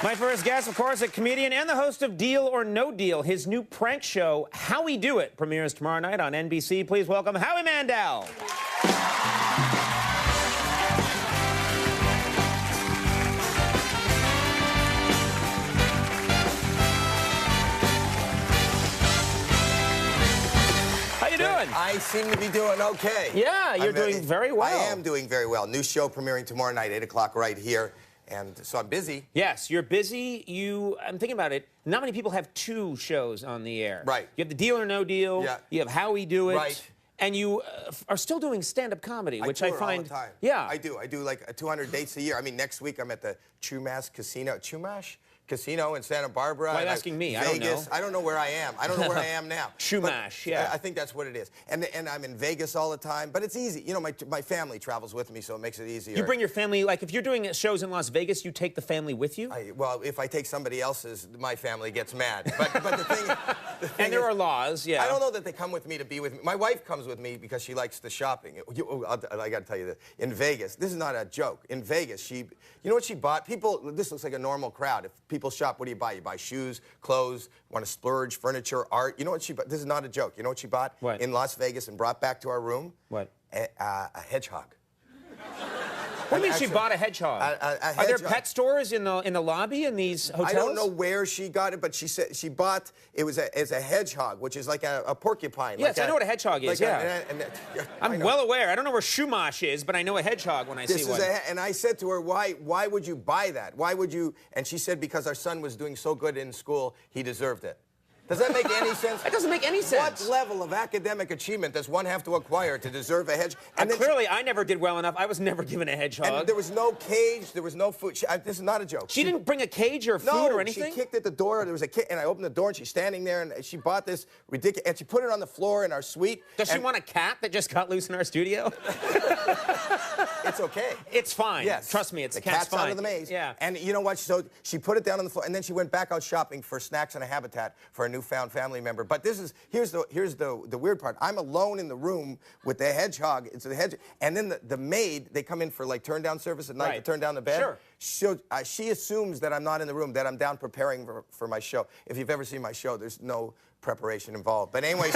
My first guest, of course, a comedian and the host of Deal or No Deal. His new prank show, Howie Do It, premieres tomorrow night on NBC. Please welcome Howie Mandel. How you doing? I seem to be doing okay. Yeah, you're doing very well. I am doing very well. New show premiering tomorrow night, 8 o'clock right here. And so I'm busy. Yes, you're busy. I'm thinking about it. Not many people have two shows on the air. Right. You have the Deal or No Deal. Yeah. You have Howie Do It. Right. And you are still doing stand-up comedy, which I tour find. all the time. Yeah. I do like 200 dates a year. I mean, next week I'm at the Chumash Casino in Santa Barbara. Why are you asking me? Vegas. I don't know. I don't know where I am. I don't know where I am now. Chumash, yeah. I think that's what it is. And I'm in Vegas all the time. But it's easy. You know, my family travels with me, so it makes it easier. You bring your family, like if you're doing shows in Las Vegas, you take the family with you? Well, if I take somebody else's, my family gets mad. But the thing and there are laws, yeah. I don't know that they come with me to be with me. My wife comes with me because she likes the shopping. I got to tell you this. In Vegas, this is not a joke. In Vegas, you know what she bought? This looks like a normal crowd. If people shop, what do you buy? You buy shoes, clothes, want to splurge, furniture, art. You know what she bought? This is not a joke. You know what she bought? What? In Las Vegas and brought back to our room? What? A hedgehog. What do you mean she bought a hedgehog? Are there pet stores in the lobby in these hotels? I don't know where she got it, but she said she bought it was a hedgehog, which is like a porcupine. Yes, I know what a hedgehog is. Yeah, I'm well aware. I don't know where Chumash is, but I know a hedgehog when I see one. And I said to her, why would you buy that? Why would you? And she said because our son was doing so good in school, he deserved it. Does that make any sense? That doesn't make any sense. What level of academic achievement does one have to acquire to deserve a hedgehog? And clearly, I never did well enough. I was never given a hedgehog. And there was no cage. There was no food. This is not a joke. She didn't bring a cage or food or anything? No, she kicked at the door. There was a kid, and I opened the door, and she's standing there, and she bought this ridiculous, and she put it on the floor in our suite. Does she want a cat that just got loose in our studio? It's okay. It's fine. Yes. Trust me, the cat's fine. Out of the maze. Yeah. And you know what? So she put it down on the floor, and then she went back out shopping for snacks and a habitat for a newfound family member. But here's the weird part. I'm alone in the room with the hedgehog. It's the hedgehog, and then the maid. They come in for like turn down service at night to turn down the bed. Sure. She assumes that I'm not in the room, that I'm down preparing for my show. If you've ever seen my show, there's no preparation involved. But anyway,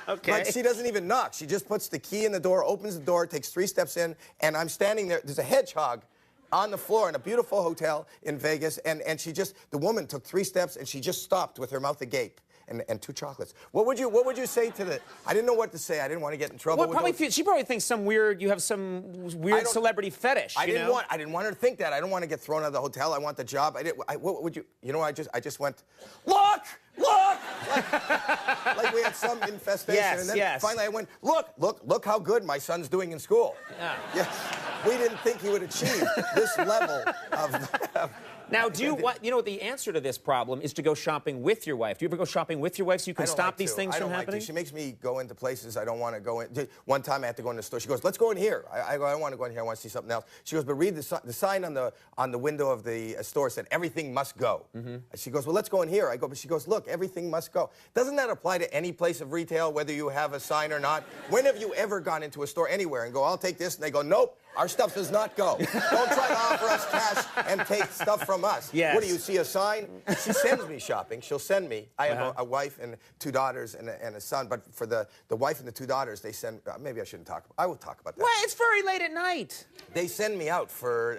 okay. But she doesn't even knock. She just puts the key in the door, opens the door, takes 3 steps in, and I'm standing there. There's a hedgehog on the floor in a beautiful hotel in Vegas, and the woman took 3 steps, and she just stopped with her mouth agape. And 2 chocolates. What would you say to the? I didn't know what to say. I didn't want to get in trouble. Well, she probably thinks you have some weird celebrity fetish. I didn't want her to think that. I don't want to get thrown out of the hotel. I want the job. What would you? You know, I just went, look, like we had some infestation. Yes, and then finally I went, look how good my son's doing in school. Yeah. Yes. We didn't think he would achieve this level of. Now, the answer to this problem is to go shopping with your wife. Do you ever go shopping with your wife so you can stop these things from happening? She makes me go into places I don't want to go in. One time I had to go in the store. She goes, let's go in here. I go, I don't want to go in here. I want to see something else. She goes, but read the sign on the window of the store said, everything must go. She goes, well, let's go in here. I go, but she goes, look, everything must go. Doesn't that apply to any place of retail, whether you have a sign or not? When have you ever gone into a store anywhere and go, I'll take this? And they go, nope. Our stuff does not go. Don't try to offer us cash and take stuff from us. Yes. What do you see a sign? She sends me shopping. She'll send me. I have a wife and 2 daughters and a son. But for the wife and the 2 daughters, they send. Maybe I shouldn't talk. I will talk about that. Well, it's very late at night. They send me out for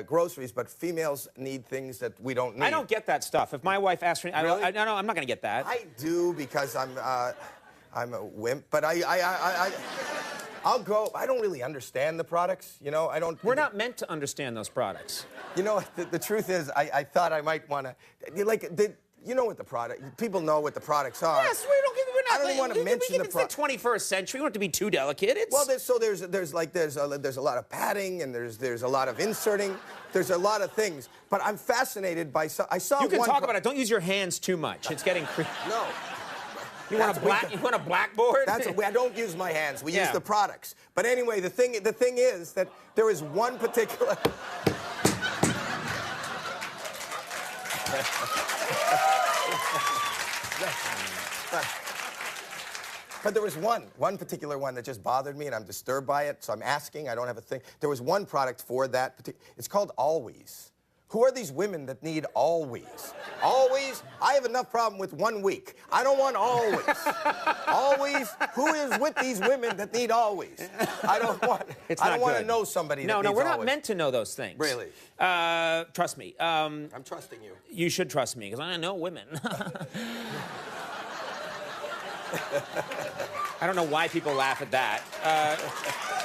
groceries, but females need things that we don't need. I don't get that stuff. If my wife asks me, really? no, I'm not going to get that. I do because I'm a wimp. But I'll go. I don't really understand the products, you know. I don't. We're not meant to understand those products. You know, the truth is, I thought I might want to, you know what the product. People know what the products are. Yes, we're not. I don't even want to mention the product. It's the 21st century. We don't have to be too delicate. There's a lot of padding and there's a lot of inserting. There's a lot of things. But I'm fascinated by. I saw. You can talk about it. Don't use your hands too much. It's getting creepy. No. You want a blackboard? I don't use my hands. We use the products. But anyway, the thing is that there is one particular. But there was one particular one that just bothered me, and I'm disturbed by it, so I'm asking. I don't have a thing. There was one product for that. It's called Always. Who are these women that need always? Always? I have enough problem with 1 week. I don't want always. Always? Who is with these women that need always? I don't want to know somebody that needs always. No, we're not meant to know those things. Really? Trust me. I'm trusting you. You should trust me, because I know women. I don't know why people laugh at that.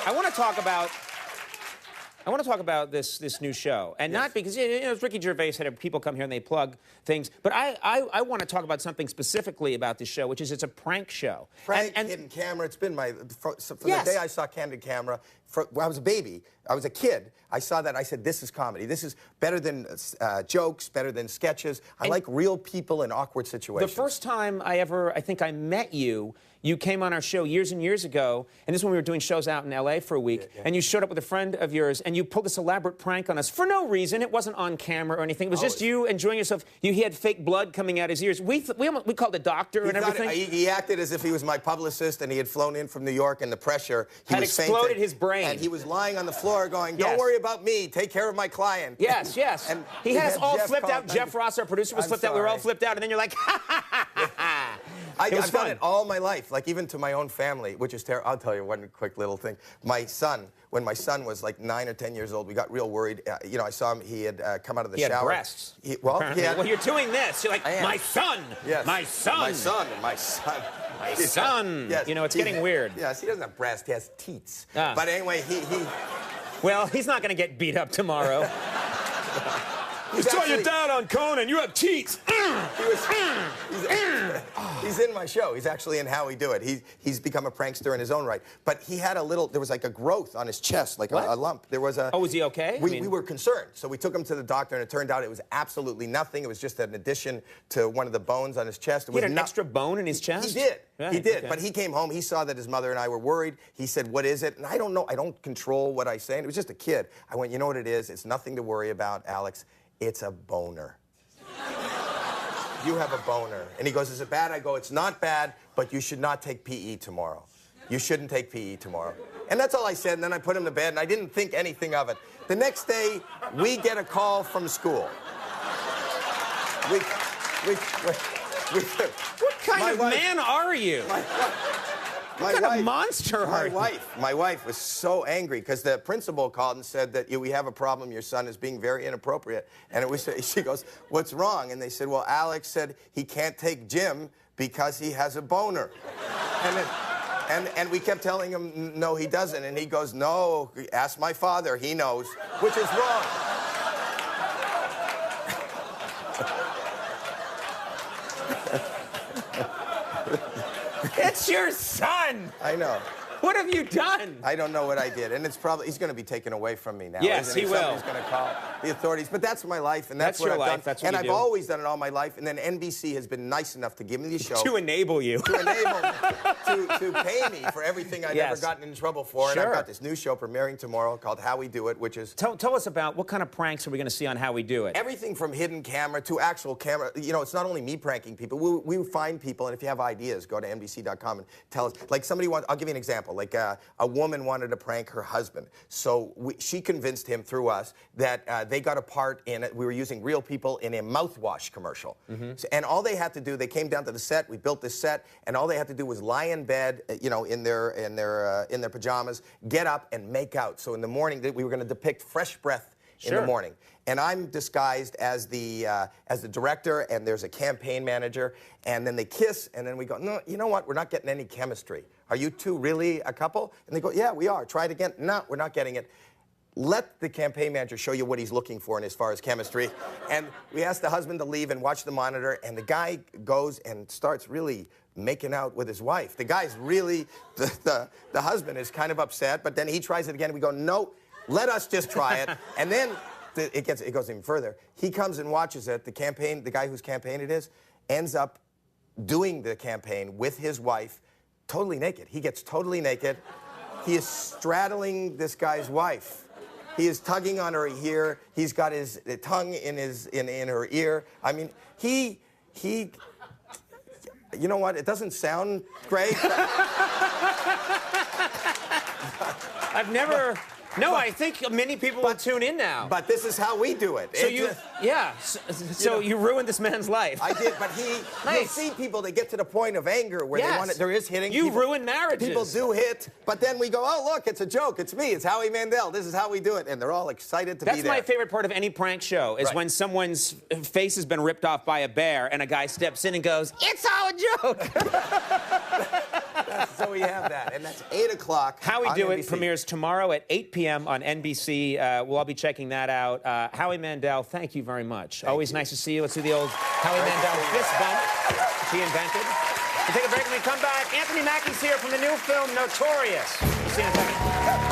I want to talk about this new show, and not because it's Ricky Gervais had people come here and they plug things, but I want to talk about something specifically about this show, which is it's a prank show. Prank, hidden camera. It's been from the day I saw Candid Camera. When I was a baby, I was a kid. I saw that. I said, "This is comedy. This is better than jokes, better than sketches. I like real people in awkward situations." The first time I think I met you. You came on our show years and years ago, and this is when we were doing shows out in L.A. for a week, and you showed up with a friend of yours, and you pulled this elaborate prank on us for no reason. It wasn't on camera or anything. It was just you enjoying yourself. He had fake blood coming out his ears. We called a doctor and everything. He acted as if he was my publicist, and he had flown in from New York, and the pressure, he had was exploded fainting, his brain. and he was lying on the floor going, "Don't worry about me. Take care of my client." Yes, yes. And he had us all Jeff flipped out. Jeff Ross, our producer, was flipped out. We were all flipped out, and then you're like, ha, ha, ha, ha, ha. I've done it all my life, like even to my own family, which is terrible. I'll tell you one quick little thing. My son, when my son was like 9 or 10 years old, we got real worried. I saw him. He had come out of the shower. He had breasts. Well, you're doing this. You're like, my son. Yes. My son. My son. My son. My son. Yes. You know, it's getting weird. Yes, he doesn't have breasts. He has teats. But anyway, Well, he's not going to get beat up tomorrow. You saw your dad on Conan. You have teats. He's in my show. He's actually in Howie Do It. He's become a prankster in his own right. But he had there was like a growth on his chest, like a lump. There was a... Oh, was he okay? We were concerned. So we took him to the doctor, and it turned out it was absolutely nothing. It was just an addition to one of the bones on his chest. He had an extra bone in his chest? He did. Right, he did. okay. But he came home. He saw that his mother and I were worried. He said, "What is it?" And I don't know. I don't control what I say. And it was just a kid. I went, "You know what it is? It's nothing to worry about, Alex. It's a boner." You have a boner. And he goes, "Is it bad?" I go, "It's not bad, but you should not take PE tomorrow. You shouldn't take PE tomorrow." And that's all I said, and then I put him to bed, and I didn't think anything of it. The next day, we get a call from school. What kind of man are you? What kind of monster are you? My wife was so angry because the principal called and said that we have a problem. Your son is being very inappropriate. And she goes, "What's wrong?" And they said, "Well, Alex said he can't take gym because he has a boner." And we kept telling him, "No, he doesn't." And he goes, "No, ask my father. He knows," which is wrong. It's your son! I know. What have you done? I don't know what I did, and he's going to be taken away from me now. Yes, he will. Somebody's going to call the authorities, but that's my life, and that's what your I've life. done. That's what and you I've do. always done it all my life, and then NBC has been nice enough to give me the show. To enable you. To enable me, to pay me for everything I've ever gotten in trouble for. Sure. And I've got this new show premiering tomorrow called Howie Do It, which is... Tell us about what kind of pranks are we going to see on How We Do It? Everything from hidden camera to actual camera. You know, it's not only me pranking people. We find people, and if you have ideas, go to NBC.com and tell us. Like somebody wants... I'll give you an example. Like a woman wanted to prank her husband. So she convinced him through us that they got a part in it. We were using real people in a mouthwash commercial. And all they had to do, they came down to the set, we built this set, and all they had to do was lie in bed, you know, in their pajamas, get up and make out. So in the morning, we were going to depict fresh breath in the morning. And I'm disguised as the director, and there's a campaign manager, and then they kiss, and then we go, "No, you know what? We're not getting any chemistry. Are you two really a couple?" And they go, "Yeah, we are. Try it again." "No, we're not getting it." Let the campaign manager show you what he's looking for in as far as chemistry. And we asked the husband to leave and watch the monitor, and the guy goes and starts really making out with his wife. The guy's really, the husband is kind of upset, but then he tries it again, and we go, "No, let us just try it." And then it goes even further. He comes and watches it. The guy whose campaign it is, ends up doing the campaign with his wife, totally naked. He gets totally naked. He is straddling this guy's wife. He is tugging on her ear. He's got his tongue in her ear. I mean, you know what? It doesn't sound great. I've never No, I think many people will tune in now. But this is how we do it. So you ruined this man's life. I did, but you see people that get to the point of anger where they want it. There is hitting. You ruin marriages. People do hit, but then we go, oh, look, it's a joke. It's me. It's Howie Mandel. This is how we do it. And they're all excited to be there. That's my favorite part of any prank show is when someone's face has been ripped off by a bear and a guy steps in and goes, it's all a joke. So we have that, and that's 8 o'clock. How We on Do NBC. It premieres tomorrow at 8 p.m. on NBC. We'll all be checking that out. Howie Mandel, thank you very much. Always nice to see you. Let's do the old Howie Mandel fist bump she invented. We'll take a break when we come back. Anthony Mackie's here from the new film Notorious. We'll see you in a second.